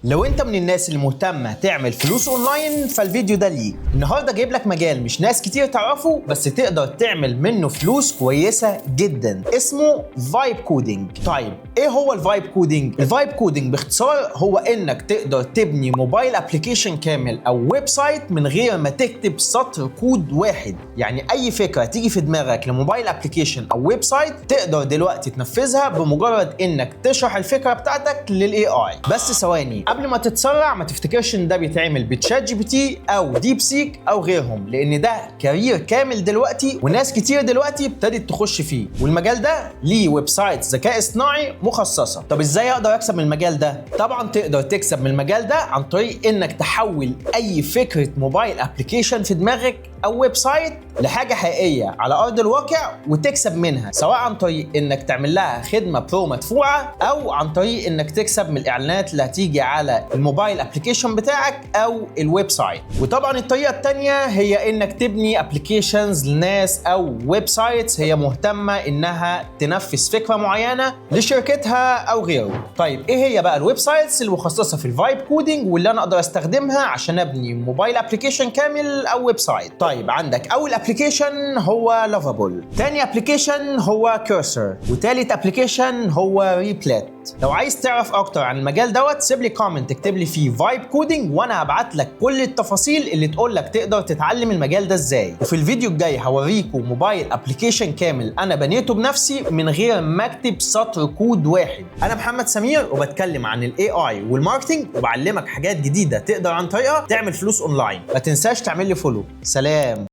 لو انت من الناس اللي مهتمه تعمل فلوس اونلاين فالفيديو ده ليك. النهارده جايب لك مجال مش ناس كتير تعرفه بس تقدر تعمل منه فلوس كويسه جدا، اسمه فايب كودينج. طيب ايه هو الفايب كودينج؟ الفايب كودينج باختصار هو انك تقدر تبني موبايل ابلكيشن كامل او ويب سايت من غير ما تكتب سطر كود واحد. يعني اي فكره تيجي في دماغك لموبايل ابلكيشن او ويب سايت تقدر دلوقتي تنفذها بمجرد انك تشرح الفكره بتاعتك للاي اي. بس ثواني قبل ما تتسرع، ما تفتكرش ان ده بيتعمل بتشات جي بي تي او ديب سيك او غيرهم، لان ده كارير كامل دلوقتي وناس كتير دلوقتي ابتدت تخش فيه، والمجال ده ليه ويب سايت ذكاء اصطناعي مخصصه. طب ازاي اقدر اكسب من المجال ده؟ طبعا تقدر تكسب من المجال ده عن طريق انك تحول اي فكره موبايل ابلكيشن في دماغك او ويب سايت لحاجه حقيقيه على ارض الواقع وتكسب منها، سواء عن طريق انك تعمل لها خدمه برو مدفوعه او عن طريق انك تكسب من الاعلانات اللي هتيجي على الموبايل ابلكيشن بتاعك او الويب سايت. وطبعا الطريقه الثانيه هي انك تبني ابلكيشنز لناس او ويب سايتس هي مهتمه انها تنفذ فكره معينه لشركتها او غيره. طيب ايه هي بقى الويب سايتس المخصصه في الفايب كودينج واللي انا اقدر استخدمها عشان ابني موبايل ابلكيشن كامل او ويب سايت؟ طيب عندك اول ابلكيشن هو لافابل، تاني ابلكيشن هو كورسر، وتالت ابلكيشن هو ريبلت. لو عايز تعرف اكتر عن المجال دوت سيب لي كومنت اكتب لي فيه فايب كودينج وانا هبعت لك كل التفاصيل اللي تقول لك تقدر تتعلم المجال ده ازاي. وفي الفيديو الجاي هوريكم موبايل ابلكيشن كامل انا بنيته بنفسي من غير ما اكتب سطر كود واحد. انا محمد سمير وبتكلم عن الاي اي والماركتنج وبعلمك حاجات جديده تقدر عن طريقها تعمل فلوس اونلاين. ما تنساش تعمل لي فولو. سلام.